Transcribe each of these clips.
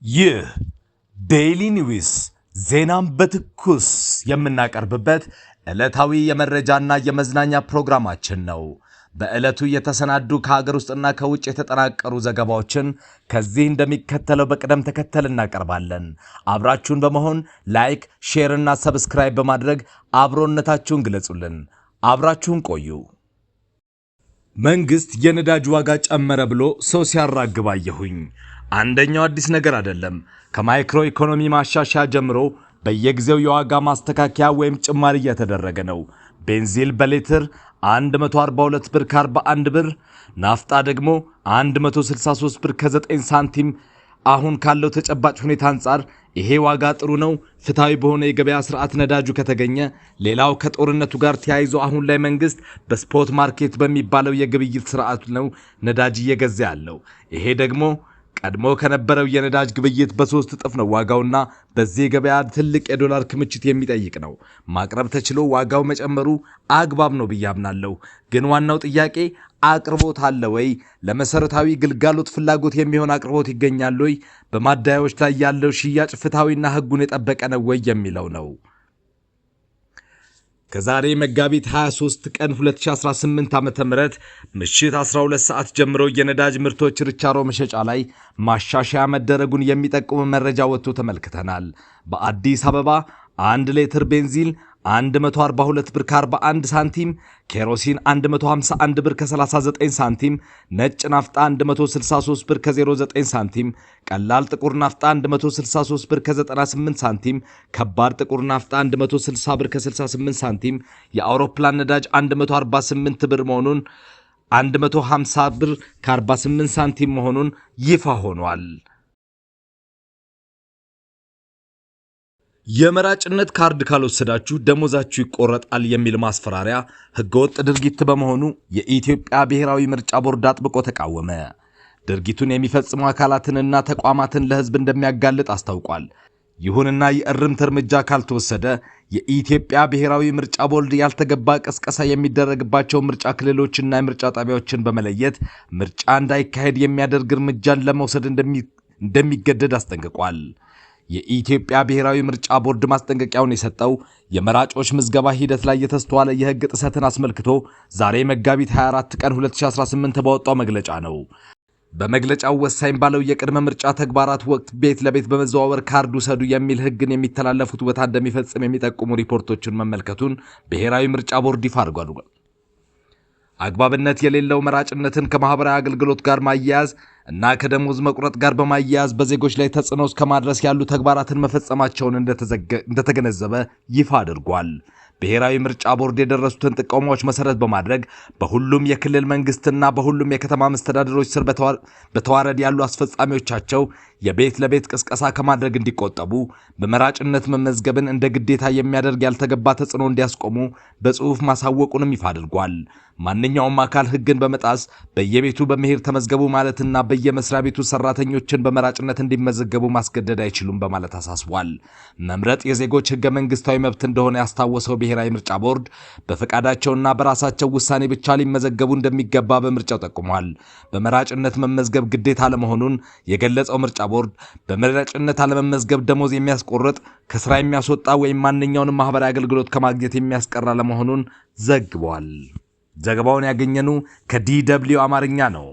ይህ ዴይሊ ኒውስ ዜናን በትኩስ የምናቀርብበት ዕለታዊ የመረጃና የመዝናኛ ፕሮግራማችን ነው። በዕለቱ የተሰናዱ ከሀገር ውስጥና ከውጭ የተጠናቀሩ ዘገባዎችን ከዚህ እንደሚከተለው በቅደም ተከተል እናቀርባለን። አብራችሁን በመሆን ላይክ፣ ሼር እና ሰብስክራይብ በማድረግ አብሮነታችሁን ግለጹልን። አብራችሁን ቆዩ። መንግስት የነዳጅ ዋጋ ጨመረ ብሎ ሰው ሲያራግብ አየሁኝ። አንደኛው አዲስ ነገር አይደለም። ከማይክሮ ኢኮኖሚ ማሻሻያ ጀምሮ በየጊዜው የዋጋ ማስተካከያ ወይም ጭማሪ እየተደረገ ነው። ቤንዚል በሊትር 142 ብር ከ41 ብር፣ ናፍጣ ደግሞ 163 ብር ከ9 ሳንቲም። አሁን ካለው ተጨባጭ ሁኔታ አንጻር ይሄ ዋጋ ጥሩ ነው፣ ፍትሃዊ በሆነ የገበያ ስርዓት ነዳጁ ከተገኘ። ሌላው ከጦርነቱ ጋር ተያይዞ አሁን ላይ መንግስት በስፖት ማርኬት በሚባለው የግብይት ስርዓት ነው ነዳጅ እየገዛ ያለው። ይሄ ደግሞ ቀድሞ ከነበረው የነዳጅ ግብይት በ3 እጥፍ ነው ዋጋውና በዚህ ገበያ ትልቅ የዶላር ክምችት የሚጠይቅ ነው። ማቅረብ ተችሎ ዋጋው መጨመሩ አግባብ ነው ብዬ አምናለሁ። ግን ዋናው ጥያቄ አቅርቦት አለ ወይ? ለመሰረታዊ ግልጋሎት ፍላጎት የሚሆን አቅርቦት ይገኛል ወይ? በማደያዎች ላይ ያለው ሽያጭ ፍትሃዊና ህጉን የጠበቀ ነው ወይ የሚለው ነው። ከዛሬ መጋቢት 23 ቀን 2018 ዓ.ም ምሽት 12 ሰዓት ጀምሮ የነዳጅ ምርቶች ችርቻሮ መሸጫ ላይ ማሻሻያ መደረጉን የሚጠቁም መረጃ ወጥቶ ተመልክተናል። በአዲስ አበባ 1 ሊትር ቤንዚን 142 ብር ከ41 ሳንቲም፣ ኬሮሲን 151 ብር ከ39 ሳንቲም፣ ነጭ ናፍጣ 163 ብር ከ09 ሳንቲም፣ ቀላል ጥቁር ናፍጣ 163 ብር ከ98 ሳንቲም፣ ከባድ ጥቁር ናፍጣ 160 ብር ከ68 ሳንቲም፣ የአውሮፕላን ነዳጅ 148 ብር መሆኑን 150 ብር ከ48 ሳንቲም መሆኑን ይፋ ሆኗል። የመራጭነት ካርድ ካልወሰዳችሁ ደሞዛችሁ ይቆረጣል የሚል ማስፈራሪያ ህገወጥ ድርጊት በመሆኑ የኢትዮጵያ ብሔራዊ ምርጫ ቦርድ አጥብቆ ተቃወመ። ድርጊቱን የሚፈጽሙ አካላትንና ተቋማትን ለህዝብ እንደሚያጋልጥ አስታውቋል። ይሁንና የእርምት እርምጃ ካልተወሰደ የኢትዮጵያ ብሔራዊ ምርጫ ቦርድ ያልተገባ ቅስቀሳ የሚደረግባቸው ምርጫ ክልሎችና የምርጫ ጣቢያዎችን በመለየት ምርጫ እንዳይካሄድ የሚያደርግ እርምጃን ለመውሰድ እንደሚገደድ አስጠንቅቋል። የኢትዮጵያ ብሔራዊ ምርጫ ቦርድ ማስጠንቀቂያውን የሰጠው የመራጮች ምዝገባ ሂደት ላይ የተስተዋለ የህግ ጥሰትን አስመልክቶ ዛሬ መጋቢት 24 ቀን 2018 ባወጣው መግለጫ ነው። በመግለጫው ወሳኝ ባለው የቅድመ ምርጫ ተግባራት ወቅት ቤት ለቤት በመዘዋወር ካርድ ውሰዱ የሚል ህግን የሚተላለፉት ቦታ እንደሚፈጽም የሚጠቁሙ ሪፖርቶችን መመልከቱን ብሔራዊ ምርጫ ቦርድ ይፋ አድርጓል። አግባብነት የሌለው መራጭነትን ከማህበራዊ አገልግሎት ጋር ማያያዝ እና ከደሞዝ መቁረጥ ጋር በማያያዝ በዜጎች ላይ ተጽዕኖ እስከማድረስ ያሉ ተግባራትን መፈጸማቸውን እንደተገነዘበ ይፋ አድርጓል። ብሔራዊ ምርጫ ቦርድ የደረሱትን ጥቆማዎች መሰረት በማድረግ በሁሉም የክልል መንግስትና በሁሉም የከተማ መስተዳድሮች ስር በተዋረድ ያሉ አስፈጻሚዎቻቸው የቤት ለቤት ቅስቀሳ ከማድረግ እንዲቆጠቡ፣ በመራጭነት መመዝገብን እንደ ግዴታ የሚያደርግ ያልተገባ ተጽዕኖ እንዲያስቆሙ በጽሁፍ ማሳወቁንም ይፋ አድርጓል። ማንኛውም አካል ህግን በመጣስ በየቤቱ በመሄድ ተመዝገቡ ማለትና በየመስሪያ ቤቱ ሰራተኞችን በመራጭነት እንዲመዘገቡ ማስገደድ አይችሉም በማለት አሳስቧል። መምረጥ የዜጎች ህገ መንግስታዊ መብት እንደሆነ ያስታወሰው ብሔራዊ ምርጫ ቦርድ በፈቃዳቸውና በራሳቸው ውሳኔ ብቻ ሊመዘገቡ እንደሚገባ በምርጫው ጠቁሟል። በመራጭነት መመዝገብ ግዴታ ለመሆኑን የገለጸው ምርጫ ቦርድ በመራጭነት አለመመዝገብ ደሞዝ የሚያስቆርጥ፣ ከስራ የሚያስወጣ ወይም ማንኛውንም ማህበራዊ አገልግሎት ከማግኘት የሚያስቀራ ለመሆኑን ዘግቧል። ዘገባውን ያገኘኑ ከዲደብሊው አማርኛ ነው።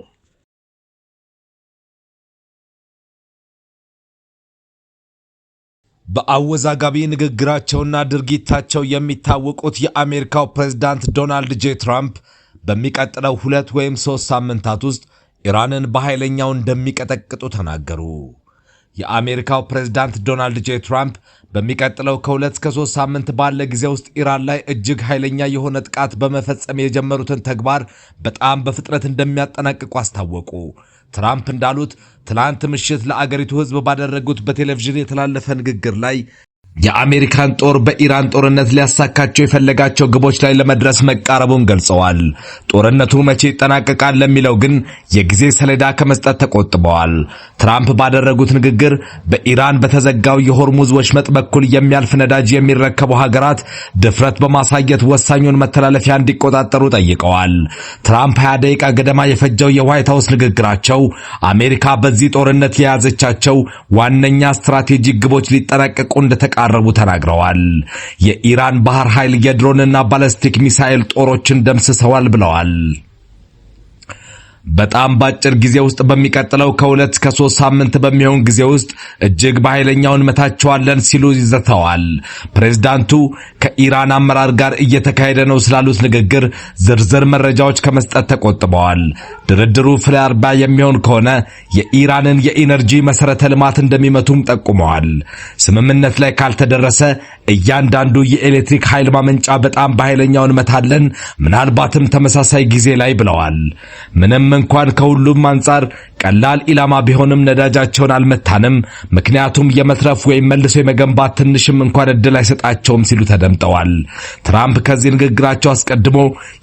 በአወዛጋቢ ንግግራቸውና ድርጊታቸው የሚታወቁት የአሜሪካው ፕሬዝዳንት ዶናልድ ጄ ትራምፕ በሚቀጥለው 2 ወይም 3 ሳምንታት ውስጥ ኢራንን በኃይለኛው እንደሚቀጠቅጡ ተናገሩ። የአሜሪካው ፕሬዝዳንት ዶናልድ ጄ ትራምፕ በሚቀጥለው ከ2 እስከ 3 ሳምንት ባለ ጊዜ ውስጥ ኢራን ላይ እጅግ ኃይለኛ የሆነ ጥቃት በመፈጸም የጀመሩትን ተግባር በጣም በፍጥነት እንደሚያጠናቅቁ አስታወቁ። ትራምፕ እንዳሉት ትላንት ምሽት ለአገሪቱ ሕዝብ ባደረጉት በቴሌቪዥን የተላለፈ ንግግር ላይ የአሜሪካን ጦር በኢራን ጦርነት ሊያሳካቸው የፈለጋቸው ግቦች ላይ ለመድረስ መቃረቡን ገልጸዋል። ጦርነቱ መቼ ይጠናቀቃል ለሚለው ግን የጊዜ ሰሌዳ ከመስጠት ተቆጥበዋል። ትራምፕ ባደረጉት ንግግር በኢራን በተዘጋው የሆርሙዝ ወሽመጥ በኩል የሚያልፍ ነዳጅ የሚረከቡ ሀገራት ድፍረት በማሳየት ወሳኙን መተላለፊያ እንዲቆጣጠሩ ጠይቀዋል። ትራምፕ 20 ደቂቃ ገደማ የፈጀው የዋይት ሃውስ ንግግራቸው አሜሪካ በዚህ ጦርነት የያዘቻቸው ዋነኛ ስትራቴጂክ ግቦች ሊጠናቀቁ እንደተቃረቡ ተናግረዋል። የኢራን ባህር ኃይል የድሮንና ባላስቲክ ሚሳኤል ጦሮችን ደምስሰዋል ብለዋል። በጣም ባጭር ጊዜ ውስጥ በሚቀጥለው ከ2 እስከ 3 ሳምንት በሚሆን ጊዜ ውስጥ እጅግ በኃይለኛው እንመታቸዋለን ሲሉ ይዘተዋል። ፕሬዝዳንቱ ከኢራን አመራር ጋር እየተካሄደ ነው ስላሉት ንግግር ዝርዝር መረጃዎች ከመስጠት ተቆጥበዋል። ድርድሩ ፍሬ አልባ የሚሆን ከሆነ የኢራንን የኢነርጂ መሰረተ ልማት እንደሚመቱም ጠቁመዋል። ስምምነት ላይ ካልተደረሰ እያንዳንዱ የኤሌክትሪክ ኃይል ማመንጫ በጣም በኃይለኛው እንመታለን፣ ምናልባትም ተመሳሳይ ጊዜ ላይ ብለዋል። ምንም እንኳን ከሁሉም አንጻር ቀላል ኢላማ ቢሆንም ነዳጃቸውን አልመታንም፣ ምክንያቱም የመትረፍ ወይም መልሶ የመገንባት ትንሽም እንኳን እድል አይሰጣቸውም ሲሉ ተደምጠዋል። ትራምፕ ከዚህ ንግግራቸው አስቀድሞ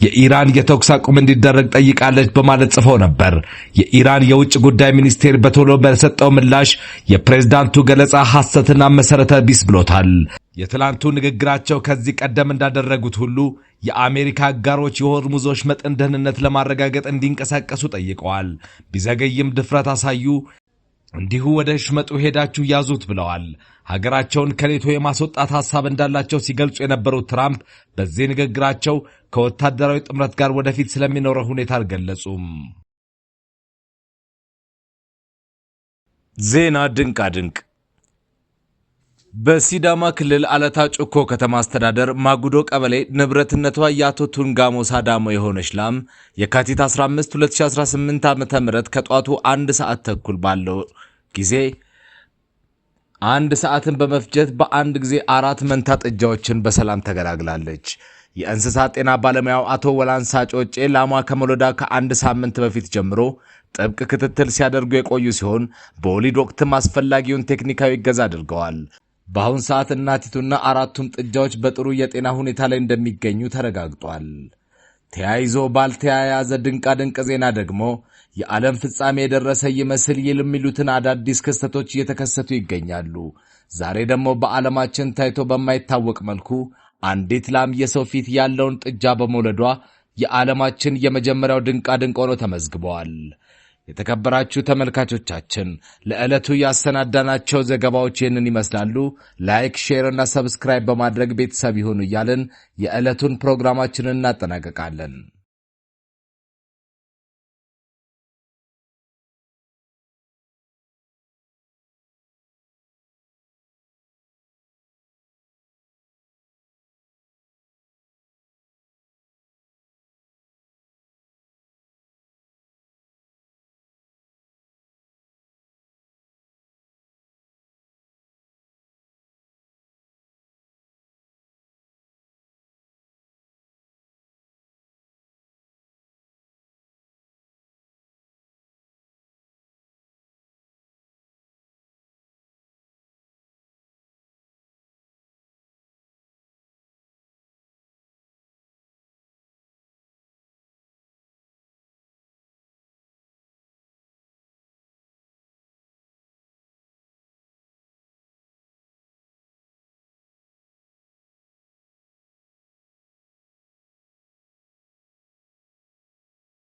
የኢራን የተኩስ አቁም እንዲደረግ ጠይቃለች በማለት ጽፈው ነበር። የኢራን የውጭ ጉዳይ ሚኒስቴር በቶሎ በሰጠው ምላሽ የፕሬዝዳንቱ ገለጻ ሐሰትና መሰረተ ቢስ ብሎታል። የትላንቱ ንግግራቸው ከዚህ ቀደም እንዳደረጉት ሁሉ የአሜሪካ አጋሮች የሆርሙዝ ወሽመጥን ደህንነት ለማረጋገጥ እንዲንቀሳቀሱ ጠይቀዋል። ቢዘገይም ድፍረት አሳዩ። እንዲሁ ወደ ሽመጡ ሄዳችሁ ያዙት ብለዋል። ሀገራቸውን ከኔቶ የማስወጣት ሐሳብ እንዳላቸው ሲገልጹ የነበሩት ትራምፕ በዚህ ንግግራቸው ከወታደራዊ ጥምረት ጋር ወደፊት ስለሚኖረው ሁኔታ አልገለጹም። ዜና ድንቃ ድንቅ። በሲዳማ ክልል አለታ ጩኮ ከተማ አስተዳደር ማጉዶ ቀበሌ ንብረትነቷ የአቶ ቱንጋሞ ሳዳሞ የሆነች ላም የካቲት 15 2018 ዓ.ም ከጧቱ 1 ሰዓት ተኩል ባለው ጊዜ 1 ሰዓትን በመፍጀት በአንድ ጊዜ 4 መንታ ጥጃዎችን በሰላም ተገላግላለች። የእንስሳት ጤና ባለሙያው አቶ ወላንሳ ጮጬ ላሟ ከመውለዷ ከ1 ሳምንት በፊት ጀምሮ ጥብቅ ክትትል ሲያደርጉ የቆዩ ሲሆን በወሊድ ወቅትም አስፈላጊውን ቴክኒካዊ እገዛ አድርገዋል። በአሁን ሰዓት እናቲቱና 4ቱም ጥጃዎች በጥሩ የጤና ሁኔታ ላይ እንደሚገኙ ተረጋግጧል። ተያይዞ ባልተያያዘ ድንቃ ድንቅ ዜና ደግሞ የዓለም ፍጻሜ የደረሰ ይመስል የሚሉትን አዳዲስ ክስተቶች እየተከሰቱ ይገኛሉ። ዛሬ ደግሞ በዓለማችን ታይቶ በማይታወቅ መልኩ አንዲት ላም የሰው ፊት ያለውን ጥጃ በመውለዷ የዓለማችን የመጀመሪያው ድንቃ ድንቅ ሆኖ ተመዝግበዋል። የተከበራችሁ ተመልካቾቻችን ለዕለቱ ያሰናዳናቸው ዘገባዎች ይህንን ይመስላሉ። ላይክ፣ ሼር እና ሰብስክራይብ በማድረግ ቤተሰብ ይሁኑ እያልን የዕለቱን ፕሮግራማችንን እናጠናቀቃለን።